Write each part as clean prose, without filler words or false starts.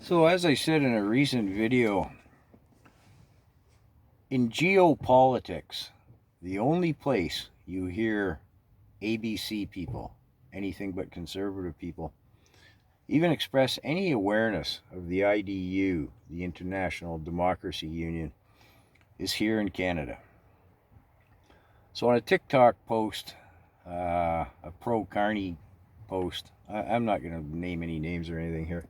So as I said in a recent video, in geopolitics, the only place you hear ABC people, anything but conservative people, even express any awareness of the IDU, the International Democracy Union, is here in Canada. So on a TikTok post, a pro-Carney post, I'm not going to name any names or anything here,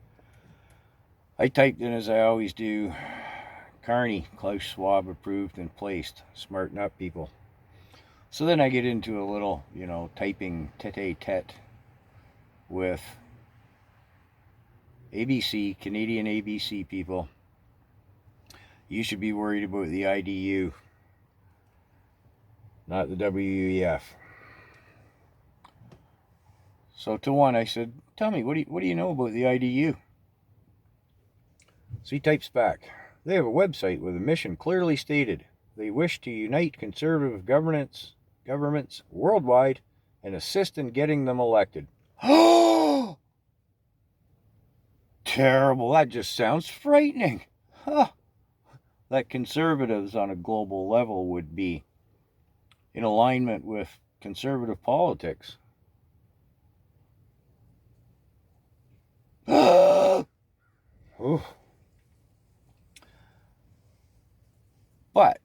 I typed in, as I always do, Carney, Klaus Schwab approved and placed. Smarten up, people. So then I get into a little, typing tete-a-tete with ABC, Canadian ABC people. You should be worried about the IDU, not the WEF. So to one, I said, tell me, what do you know about the IDU? So he types back, they have a website with a mission clearly stated. They wish to unite conservative governments worldwide and assist in getting them elected. Oh, terrible. That just sounds frightening. Huh. That conservatives on a global level would be in alignment with conservative politics. Oh. But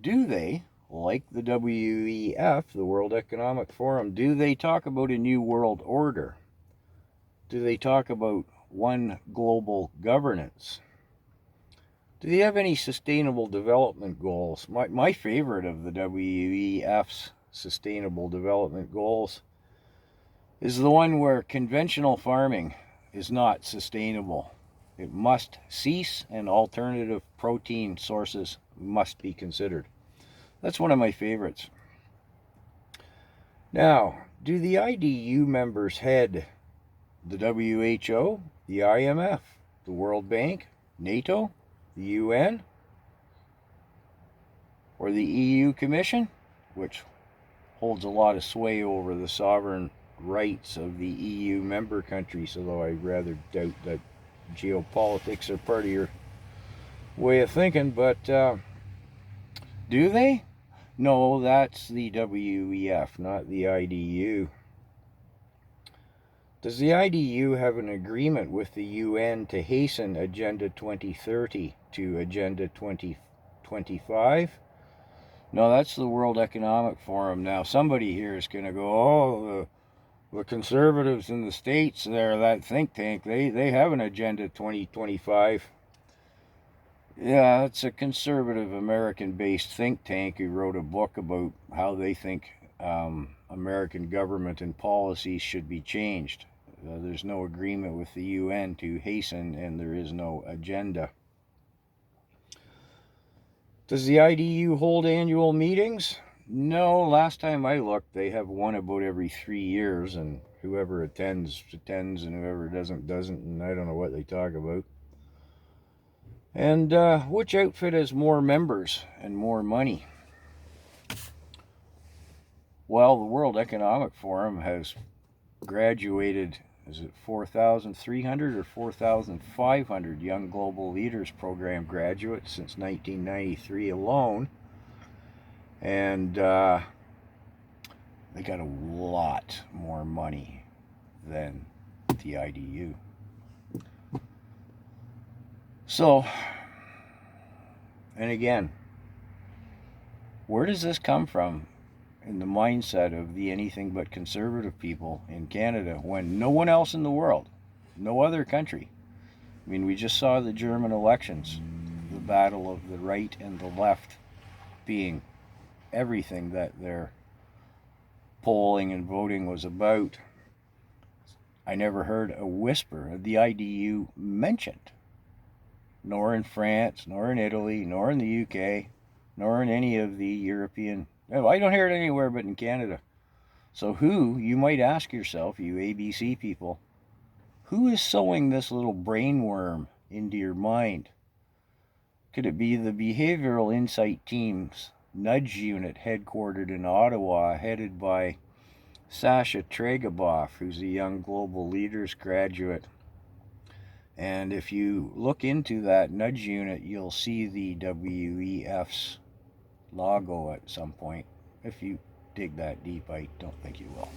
do they, like the WEF, the World Economic Forum, do they talk about a new world order? Do they talk about one global governance? Do they have any sustainable development goals? My favorite of the WEF's sustainable development goals is the one where conventional farming is not sustainable. It must cease and alternative protein sources must be considered. That's one of my favorites. Now, do the IDU members head the WHO, the IMF, the World Bank, NATO, the UN, or the EU Commission, which holds a lot of sway over the sovereign rights of the EU member countries, although I rather doubt that geopolitics are part of your way of thinking, but do they? No, that's the WEF, not the IDU. Does the IDU have an agreement with the UN to hasten Agenda 2030 to Agenda 2025? No, that's the World Economic Forum. Now, somebody here is going to go, oh, the conservatives in the States, they're that think tank, they have an Agenda 2025. Yeah, it's a conservative American-based think tank who wrote a book about how they think American government and policies should be changed. There's no agreement with the UN to hasten, and there is no agenda. Does the IDU hold annual meetings? No, last time I looked, they have one about every 3 years, and whoever attends, and whoever doesn't, and I don't know what they talk about. And which outfit has more members and more money? Well, the World Economic Forum has graduated, is it 4,300 or 4,500 Young Global Leaders Program graduates since 1993 alone. And they got a lot more money than the IDU. So, and again, where does this come from in the mindset of the anything but conservative people in Canada when no one else in the world, no other country, I mean, we just saw the German elections, the battle of the right and the left being everything that their polling and voting was about. I never heard a whisper of the IDU mentioned, nor in France, nor in Italy, nor in the UK, nor in any of the European. I don't hear it anywhere but in Canada. So who, you might ask yourself, you ABC people, who is sowing this little brainworm into your mind? Could it be the Behavioral Insight Team's nudge unit headquartered in Ottawa, headed by Sasha Tregaboff, who's a Young Global Leaders graduate? And if you look into that nudge unit, you'll see the WEF's logo at some point. If you dig that deep, I don't think you will.